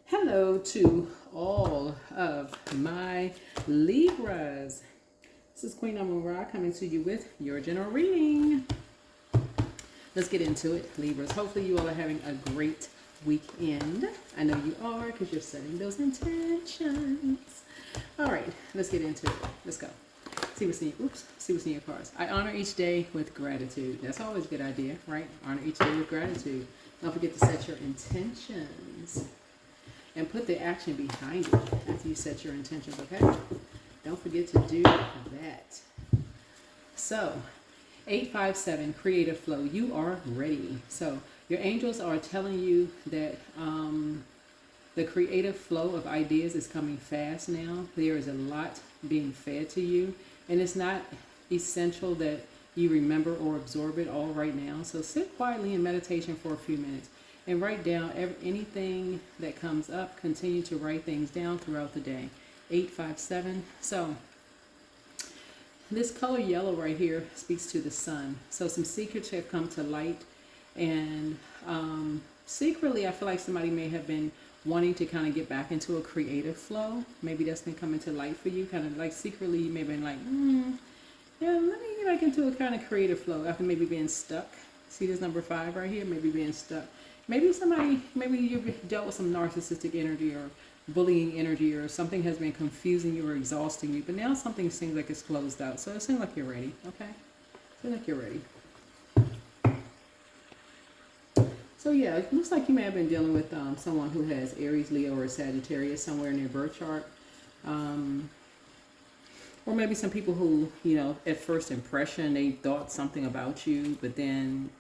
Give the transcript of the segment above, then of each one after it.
Hello to all of my Libras. This is Queen Amun Ra coming to you with your general reading. Let's get into it, Libras. Hopefully you all are having a great weekend. I know you are because you're setting those intentions. All right, let's get into it. Let's go. See what's in your cards. I honor each day with gratitude. That's always a good idea, right? Honor each day with gratitude. Don't forget to set your intentions. And put the action behind it after you set your intentions, okay? Don't forget to do that. So, 857, creative flow. You are ready. So, your angels are telling you that the creative flow of ideas is coming fast now. There is a lot being fed to you. And it's not essential that you remember or absorb it all right now. So, sit quietly in meditation for a few minutes. And write down anything that comes up. Continue to write things down throughout the day. 857. So this color yellow right here speaks to the sun. So some secrets have come to light. And secretly, I feel like somebody may have been wanting to kind of get back into a creative flow. Maybe that's been coming to light for you. Kind of like secretly, you may have been like, yeah, let me get back into a kind of creative flow after maybe being stuck. See this number 5 right here? Maybe being stuck. Maybe you've dealt with some narcissistic energy or bullying energy, or something has been confusing you or exhausting you, but now something seems like it's closed out. So it seems like you're ready, okay? It seems like you're ready. So yeah, it looks like you may have been dealing with someone who has Aries, Leo, or Sagittarius somewhere in their birth chart. Or maybe some people who, at first impression, they thought something about you, but then,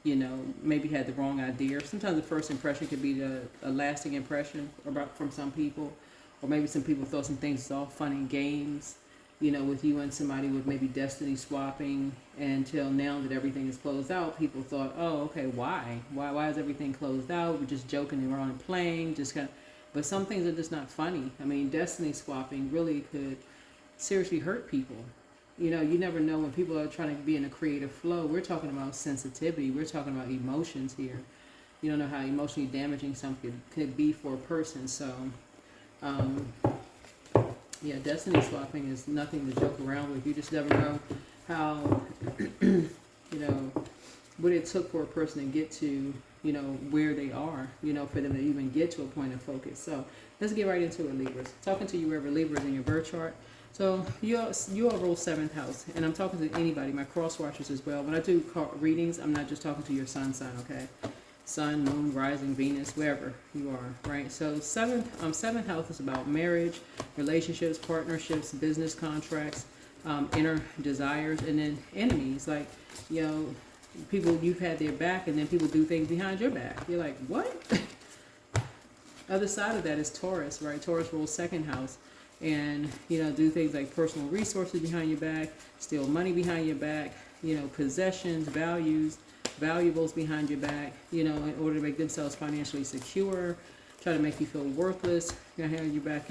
maybe had the wrong idea. Sometimes the first impression could be a lasting impression from some people. Or maybe some people thought some things was all fun and games, with you and somebody with maybe destiny swapping. Until now that everything is closed out, people thought, oh, okay, why? Why is everything closed out? We're just joking around and playing. But some things are just not funny. I mean, destiny swapping really could seriously hurt people. You never know when people are trying to be in a creative flow. We're talking about sensitivity. We're talking about emotions here. You don't know how emotionally damaging something could be for a person. So, destiny swapping is nothing to joke around with. You just never know how, what it took for a person to get to, where they are, for them to even get to a point of focus. So let's get right into it, Libras. Talking to you wherever Libras in your birth chart. So you all rule 7th house, and I'm talking to anybody, my cross watchers as well. When I do readings, I'm not just talking to your sun sign, okay? Sun, moon, rising, Venus, wherever you are, right? So 7th house is about marriage, relationships, partnerships, business contracts, inner desires, and then enemies. Like, people you've had their back, and then people do things behind your back. You're like, what? Other side of that is Taurus, right? Taurus rules 2nd house. And, do things like personal resources behind your back, steal money behind your back, possessions, valuables behind your back, in order to make themselves financially secure, try to make you feel worthless, behind your back,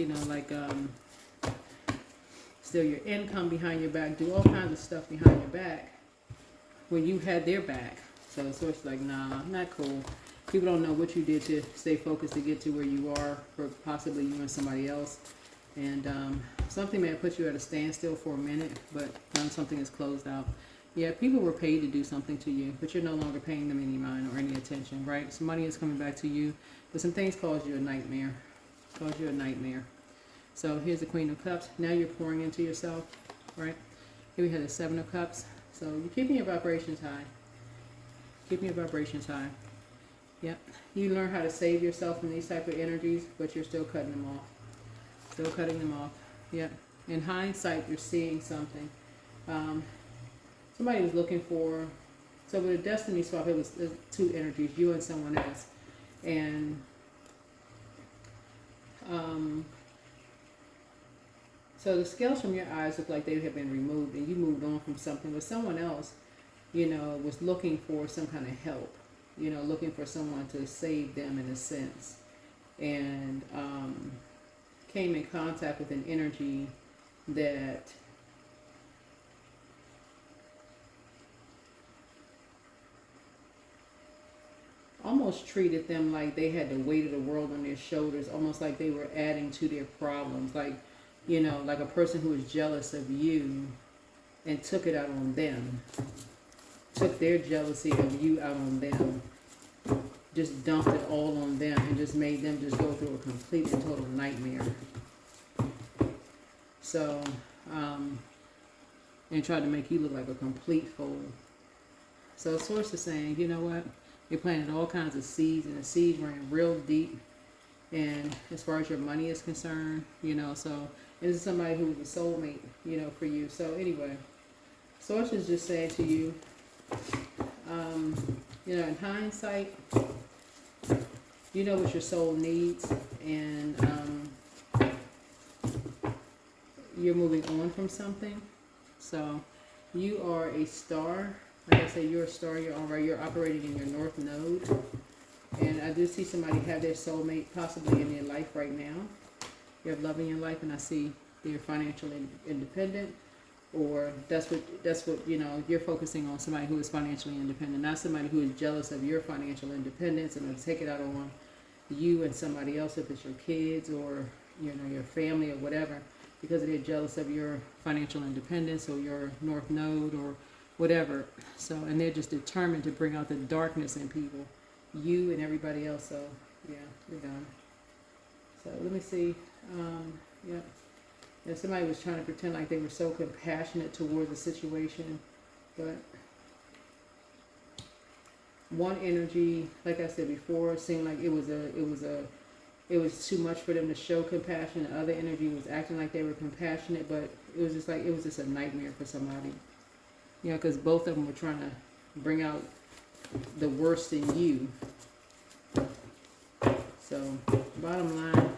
steal your income behind your back, do all kinds of stuff behind your back when you had their back. So it's like, nah, not cool. People don't know what you did to stay focused to get to where you are, for possibly you and somebody else. And something may have put you at a standstill for a minute, but now something is closed out. Yeah, people were paid to do something to you, but you're no longer paying them any mind or any attention, right? Some money is coming back to you, but some things caused you a nightmare. So here's the Queen of Cups. Now you're pouring into yourself, right? Here we have the 7 of Cups. So you're keeping your vibrations high. Yep. You learn how to save yourself from these type of energies, but you're still cutting them off. Yep. In hindsight, you're seeing something. Somebody was looking for. So with a destiny swap, it was 2 energies, you and someone else, and so the scales from your eyes look like they have been removed, and you moved on from something. But someone else, was looking for some kind of help. Looking for someone to save them in a sense, and came in contact with an energy that almost treated them like they had the weight of the world on their shoulders, almost like they were adding to their problems. Like, you know, like a person who was jealous of you and took it out on them, took their jealousy of you out on them, just dumped it all on them and just made them just go through a complete and total nightmare. So, and tried to make you look like a complete fool. So Source is saying, you know what? They planted all kinds of seeds, and the seeds ran real deep. And as far as your money is concerned, you know, so this is somebody who was a soulmate, you know, for you. So anyway, Source is just saying to you, you know, in hindsight, you know what your soul needs, and you're moving on from something. So you are a star. Like I say, you're a star. You're all right. You're operating in your North Node, and I do see somebody have their soulmate possibly in their life right now. You have love in your life, and I see they're financially independent, or that's what you know. You're focusing on somebody who is financially independent, not somebody who is jealous of your financial independence and will take it out on you and somebody else, if it's your kids or you know your family or whatever, because they're jealous of your financial independence or your North Node or whatever. So, and they're just determined to bring out the darkness in people, you and everybody else. So, yeah, you're done. So let me see. Yeah. And somebody was trying to pretend like they were so compassionate towards the situation, but one energy, like I said before, seemed like it was too much for them to show compassion. The other energy was acting like they were compassionate, but it was just a nightmare for somebody. You know, because both of them were trying to bring out the worst in you. So, bottom line,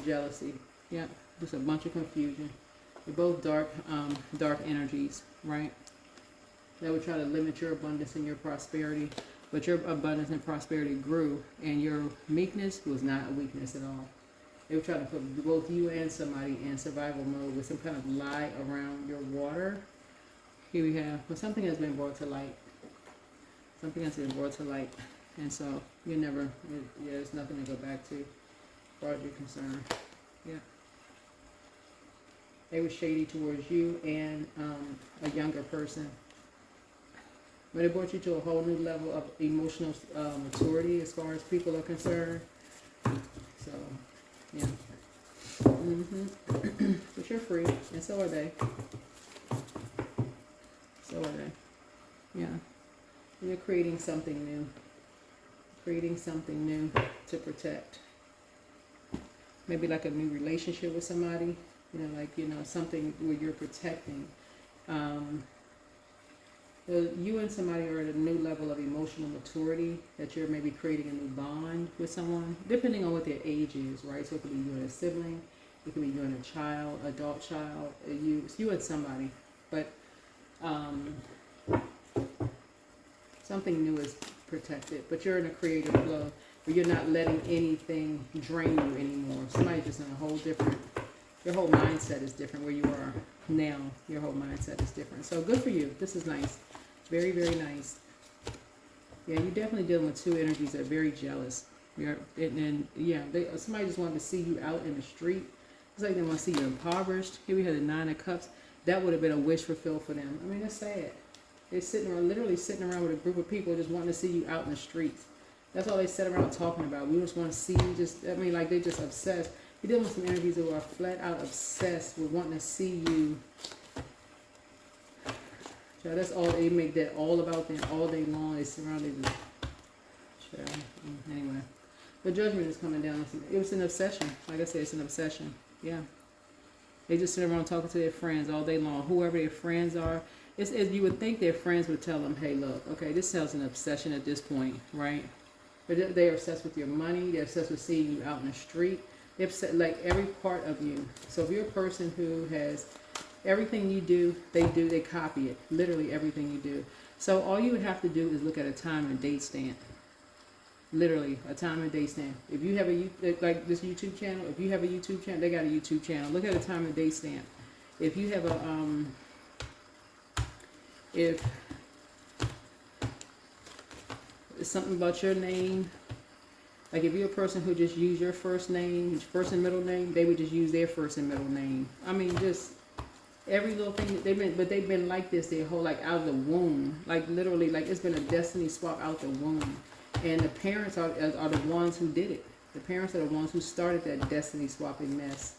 jealousy. Yeah, just a bunch of confusion. They're both dark energies, right? That would try to limit your abundance and your prosperity. But your abundance and prosperity grew, and your meekness was not a weakness at all. They were trying to put both you and somebody in survival mode with some kind of lie around your water. Here we have, but something has been brought to light. Something has been brought to light. And so, there's nothing to go back to as far as you're concerned. Yeah. They were shady towards you and a younger person. But it brought you to a whole new level of emotional maturity as far as people are concerned. So, yeah. But you're free, and so are they. So are they. Yeah. You're creating something new. Creating something new to protect. Maybe like a new relationship with somebody. Something where you're protecting. You and somebody are at a new level of emotional maturity, that you're maybe creating a new bond with someone, depending on what their age is, right? So it could be you and a sibling, it could be you and a child, adult child, it's you and somebody. But something new is protected, but you're in a creative flow where you're not letting anything drain you anymore. Somebody's just in a whole different, your whole mindset is different where you are now. Your whole mindset is different. So good for you. This is nice. Very, very nice. Yeah, you're definitely dealing with two energies that are very jealous. Somebody just wanted to see you out in the street. It's like they want to see you impoverished. Here we had the 9 of Cups. That would have been a wish fulfilled for them. I mean, it's sad. They're literally sitting around with a group of people just wanting to see you out in the streets. That's all they sit around talking about. We just want to see you. They're just obsessed. You're dealing with some energies that are flat out obsessed with wanting to see you. So that's all, they make that all about them all day long. They surround it. Anyway, the judgment is coming down. It was an obsession. Like I said, it's an obsession. Yeah. They just sit around talking to their friends all day long. Whoever their friends are, it's as you would think their friends would tell them, hey, look, okay, this sounds an obsession at this point, right? But they're obsessed with your money. They're obsessed with seeing you out in the street. They're obsessed, like every part of you. So if you're a person who has everything you do, they copy it. Literally everything you do. So all you would have to do is look at a time and date stamp. Literally a time and date stamp. If you have like this YouTube channel, if you have a YouTube channel, they got a YouTube channel. Look at a time and date stamp. If you have something about your name. Like if you're a person who just use your first name, first and middle name, they would just use their first and middle name. I mean, just every little thing that they've been like this their whole, like out of the womb, like literally, like it's been a destiny swap out the womb, and the parents are the ones who did it. The parents are the ones who started that destiny swapping mess,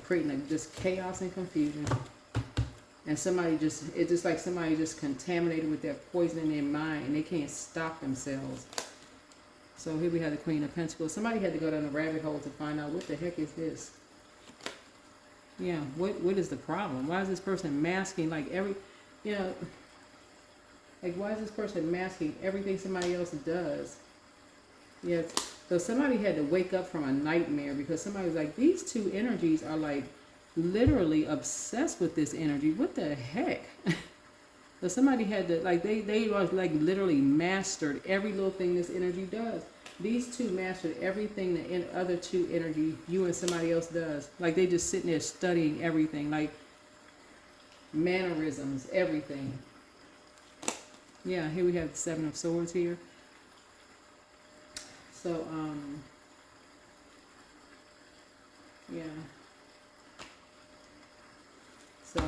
creating like just chaos and confusion. And it's just like somebody just contaminated with that poison in their mind, and they can't stop themselves. So here we have the Queen of Pentacles. Somebody had to go down the rabbit hole to find out what the heck is this. Yeah, what is the problem? Why is this person masking like why is this person masking everything somebody else does? Yeah, so somebody had to wake up from a nightmare because somebody was like, these two energies are like literally obsessed with this energy. What the heck? So somebody had to, like, they was like literally mastered every little thing this energy does. These two mastered everything the other two energy, you and somebody else, does. Like they just sitting there studying everything, like mannerisms, everything. Yeah, here we have the Seven of Swords here. So, yeah. So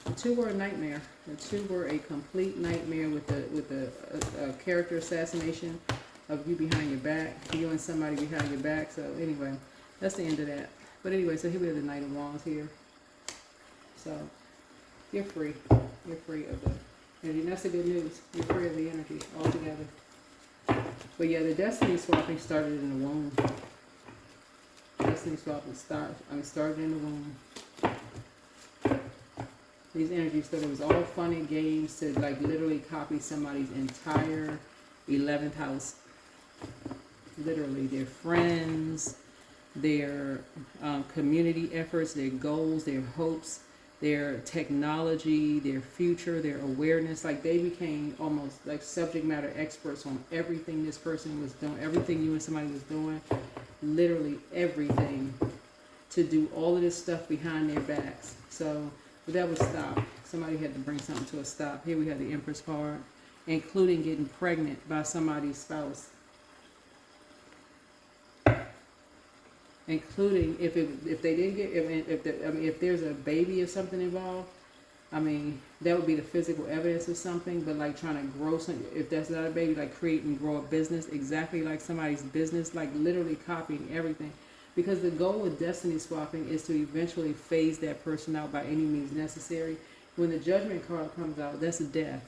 the two were a nightmare. The two were a complete nightmare with the character assassination of you behind your back, you and somebody behind your back. So anyway, that's the end of that. But anyway, so here we have the Knight of Wands here. So you're free. You're free of the energy. And that's the good news. You're free of the energy altogether. But yeah, the destiny swapping started in the womb. Destiny swapping started in the womb. These energies thought it was all fun and games to like literally copy somebody's entire 11th house. Literally their friends, their community efforts, their goals, their hopes, their technology, their future, their awareness. Like they became almost like subject matter experts on everything this person was doing, everything you and somebody was doing, literally everything, to do all of this stuff behind their backs. So but that would stop. Somebody had to bring something to a stop. Here we have the Empress card, including getting pregnant by somebody's spouse. Including if they didn't get if there's a baby or something involved, I mean that would be the physical evidence of something. But like trying to grow something, if that's not a baby, like create and grow a business exactly like somebody's business, like literally copying everything. Because the goal with destiny swapping is to eventually phase that person out by any means necessary. When the Judgment card comes out, that's death,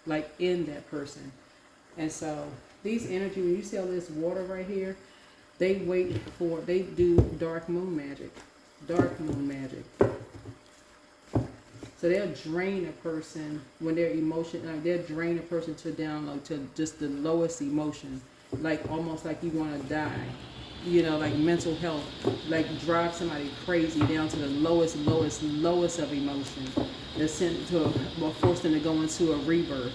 like in that person. And so these energy, when you see all this water right here, they do dark moon magic. Dark moon magic. So they'll drain a person when they're they'll drain a person to just the lowest emotion, like almost like you want to die. You know, like mental health, like drive somebody crazy down to the lowest of emotion. They're sent to force them to go into a rebirth.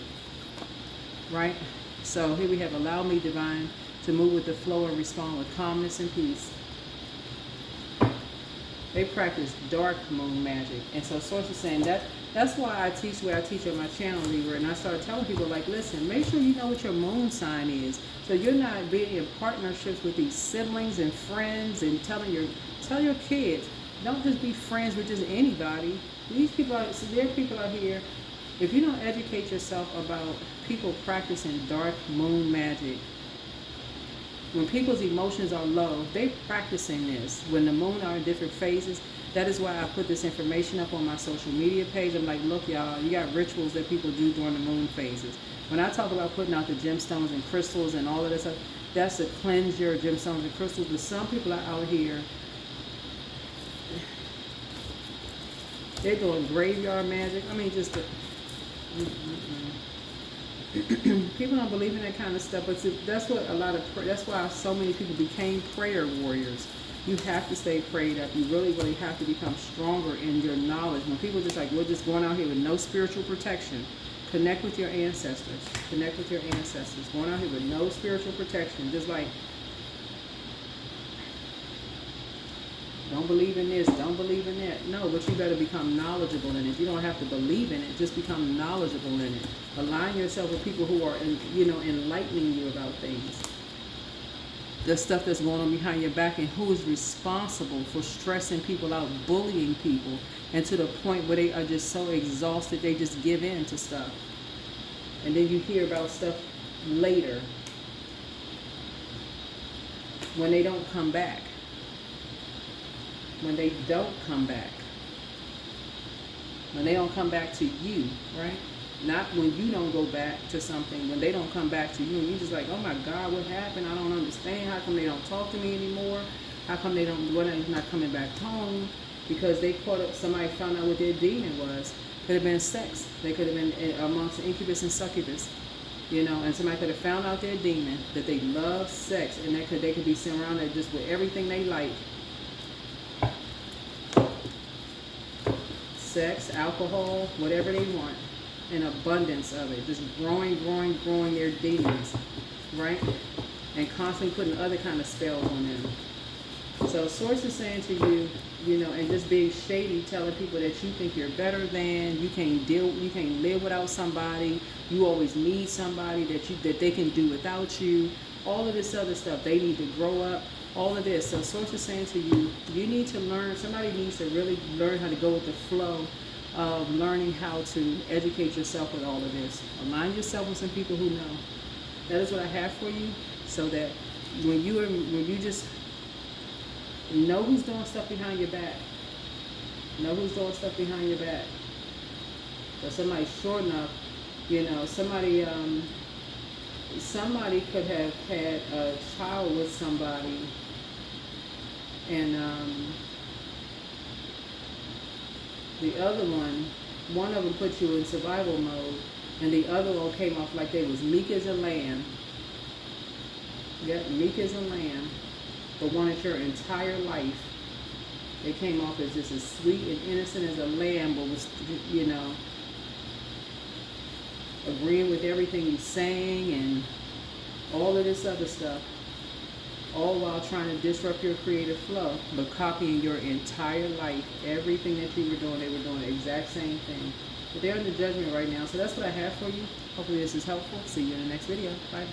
Right? So here we have allow me, divine, to move with the flow and respond with calmness and peace. They practice dark moon magic. And so Source is saying that's why I teach where I teach on my channel, Libra. And I started telling people, like, listen, make sure you know what your moon sign is. So you're not being in partnerships with these siblings and friends and tell your kids, don't just be friends with just anybody. There are people out here, if you don't educate yourself about people practicing dark moon magic, when people's emotions are low, they're practicing this. When the moon are in different phases, that is why I put this information up on my social media page. I'm like, look, y'all, you got rituals that people do during the moon phases. When I talk about putting out the gemstones and crystals and all of this stuff, that's to cleanse your gemstones and crystals. But some people are out here, they're doing graveyard magic. I mean, just the... People don't believe in that kind of stuff, but that's why so many people became prayer warriors. You have to stay prayed up. You really, really have to become stronger in your knowledge. When people just like, we're just going out here with no spiritual protection, connect with your ancestors. Connect with your ancestors. Going out here with no spiritual protection, just like Don't believe in this, don't believe in that. No, but you better become knowledgeable in it. You don't have to believe in it, just become knowledgeable in it. Align yourself with people who are, enlightening you about things. The stuff that's going on behind your back, and who is responsible for stressing people out, bullying people, and to the point where they are just so exhausted they just give in to stuff. And then you hear about stuff later when they don't come back. When they don't come back. When they don't come back to you, right? Not when you don't go back to something, when they don't come back to you, and you're just like, oh my God, what happened? I don't understand. How come they don't talk to me anymore? How come they're not coming back home? Because they caught up, somebody found out what their demon was. Could have been sex. They could have been amongst incubus and succubus. And somebody could have found out their demon, that they love sex, and they could be surrounded just with everything they like. Sex, alcohol, whatever they want. An abundance of it. Just growing their demons. Right? And constantly putting other kind of spells on them. So Source is saying to you, and just being shady, telling people that you think you're better than, you can't live without somebody, you always need somebody that they can do without you, all of this other stuff. They need to grow up, all of this. So Source is saying to you, you need to learn, somebody needs to really learn how to go with the flow of learning how to educate yourself with all of this. Align yourself with some people who know. That is what I have for you, so that when you just know who's doing stuff behind your back. Know who's doing stuff behind your back. But somebody's short enough, somebody could have had a child with somebody, and the other one of them put you in survival mode, and the other one came off like they was meek as a lamb. Yep, meek as a lamb. But wanted your entire life. They came off as just as sweet and innocent as a lamb, but was, agreeing with everything you're saying and all of this other stuff, all while trying to disrupt your creative flow, but copying your entire life. Everything that you were doing, they were doing the exact same thing. But they're under judgment right now. So that's what I have for you. Hopefully this is helpful. See you in the next video. Bye.